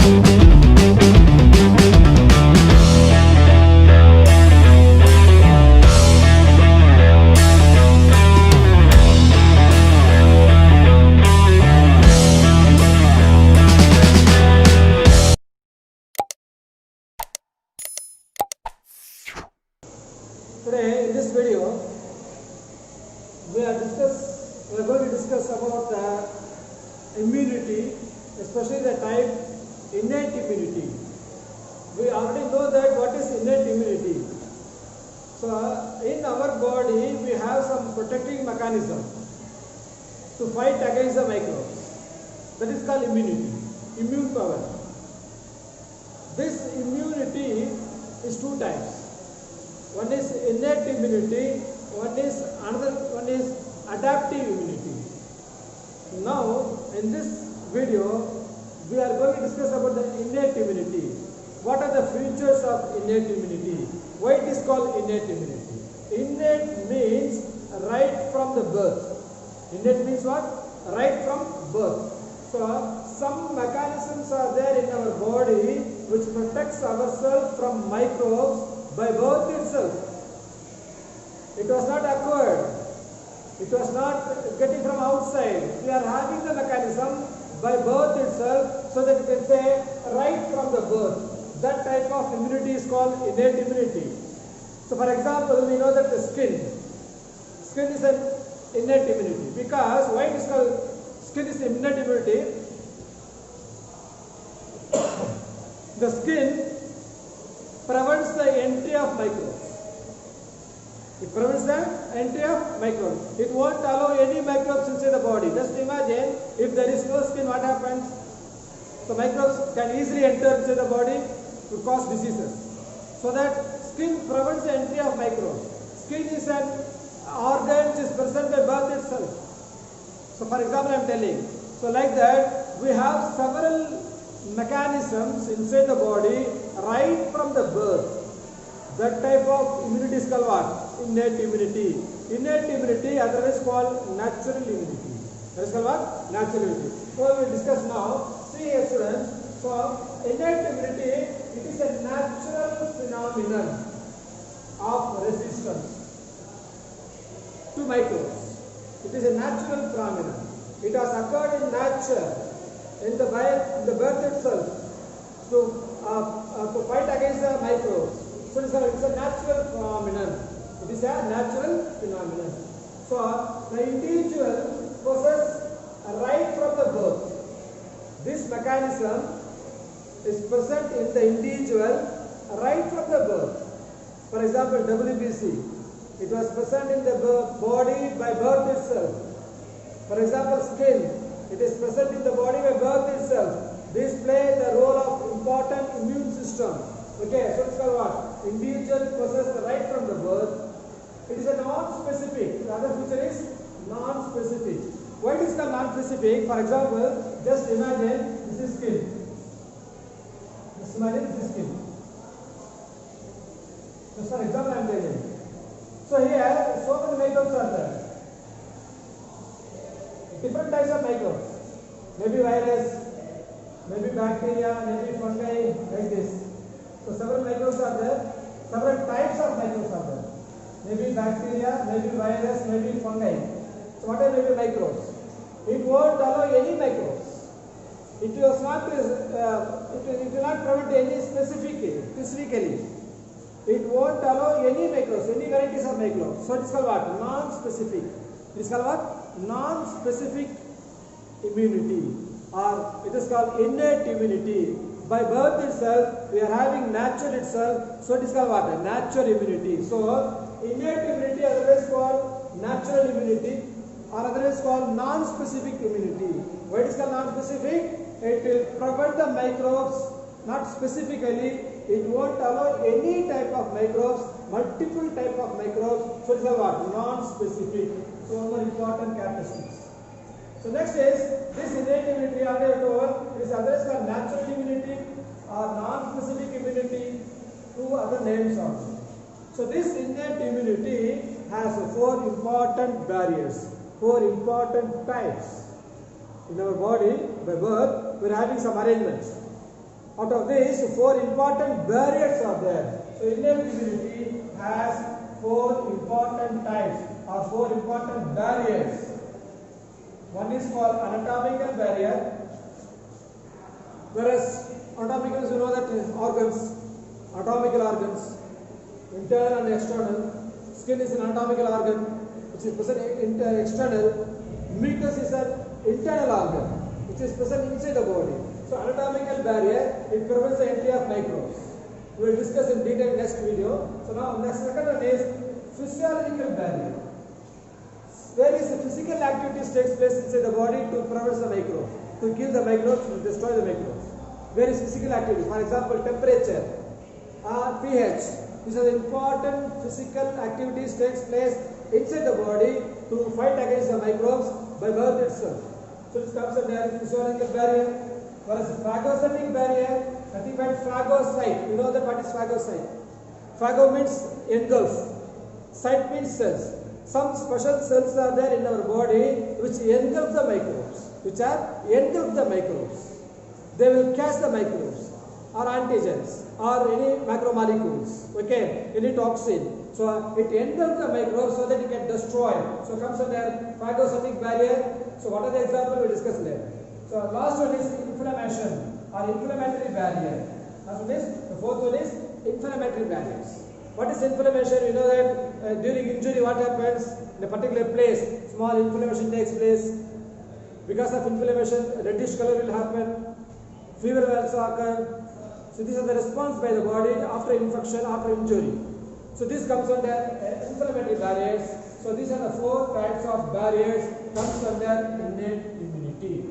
Today in this video we are going to discuss about immunity, especially the type innate immunity. We already know that what is innate immunity. So in our body we have some protecting mechanism to fight against the microbes. That is called immunity, immune power. This immunity is two types. One is innate immunity, one is adaptive immunity. Now in this video we are going to discuss about the innate immunity. What are the features of innate immunity? Why it is called innate immunity? Innate means right from the birth. Innate means what? Right from birth. So some mechanisms are there in our body which protects ourselves from microbes by birth itself. It was not acquired. It was not getting from outside. We are having the mechanism by birth itself, so that you can say right from the birth. That type of immunity is called innate immunity. So for example, we know that the skin is an innate immunity. Because why it is called skin is innate immunity? The skin prevents the entry of microbes. It prevents the entry of microbes. It won't allow any microbes inside the body. Just imagine if there is no skin, what happens? So microbes can easily enter inside the body to cause diseases. So that skin prevents the entry of microbes. Skin is an organ which is present by birth itself. So for example, I am telling. So like that, we have several mechanisms inside the body right from the birth. That type of immunity is called what? Innate immunity. Innate immunity, otherwise called natural immunity. That is called what? Natural immunity. So we will discuss now. See here students. So innate immunity, it is a natural phenomenon of resistance to microbes. It is a natural phenomenon. It has occurred in nature, in the birth itself, to fight against the microbes. So it's a natural phenomenon. It is a natural phenomenon. So the individual possesses a right from the birth. This mechanism is present in the individual right from the birth. For example, WBC, it was present in the body by birth itself. For example, skin, it is present in the body by birth itself. This plays the role of important immune system. Okay, so it's called what? Individual possesses the right from the birth. It is a non-specific. The other feature is non-specific. Why it is called non-specific? For example, just imagine this is skin. Just imagine this is skin. Just for example, I am telling. So here, so many microbes are there. Different types of microbes. Maybe virus, maybe bacteria, maybe fungi, like this. So several microbes are there. Several types of microbes are there. Maybe bacteria, maybe virus, maybe fungi. So what are maybe microbes? It won't allow any microbes. It will not prevent any specifically. It won't allow any microbes, any varieties of microbes. So it is called what? Non-specific. It is called what? Non-specific immunity, or it is called innate immunity. By birth itself, we are having nature itself, so it is called what? Natural immunity. So innate immunity, otherwise called natural immunity, or otherwise called non-specific immunity. Why it is called non-specific? It will prevent the microbes, not specifically. It won't allow any type of microbes, multiple type of microbes. So it is called what? Non-specific. So one more important characteristics. So next is this innate immunity. Already told, it is otherwise called natural immunity or non-specific immunity. Two other names also. So this innate immunity has four important barriers, four important types. In our body, by birth, we are having some arrangements. Out of these, 4 important barriers are there. So innate immunity has 4 important types or 4 important barriers. One is called anatomical barrier, whereas anatomical is, you know, that organs, anatomical organs, internal and external. Skin is an anatomical organ which is present external. Mucus is an internal organ which is present inside the body. So anatomical barrier, it prevents the entry of microbes. We will discuss in detail in next video. So now the second one is physiological barrier. Where is the physical activities takes place inside the body to prevent the microbes, to kill the microbes, to destroy the microbes. Where is physical activities? For example, temperature or pH. These are the important physical activities takes place inside the body to fight against the microbes by birth itself. So this comes under physiological barrier. Whereas phagocytic barrier, nothing but phagocyte. You know that what is phagocyte? Phago means engulf. Cyte means cells. Some special cells are there in our body which engulf the microbes. They will catch the microbes or antigens or any macromolecules, okay, any toxin. So it engulfs the microbes so that it can destroy. So comes under phagocytic barrier. So what are the examples we discuss later. So last one is inflammation or inflammatory barrier. Last one is, the fourth one is inflammatory barriers. What is inflammation? You know that during injury what happens in a particular place, small inflammation takes place. Because of inflammation, reddish color will happen, fever will also occur. So these are the response by the body after infection, after injury. So this comes under inflammatory barriers. So these are the 4 types of barriers comes under innate immunity.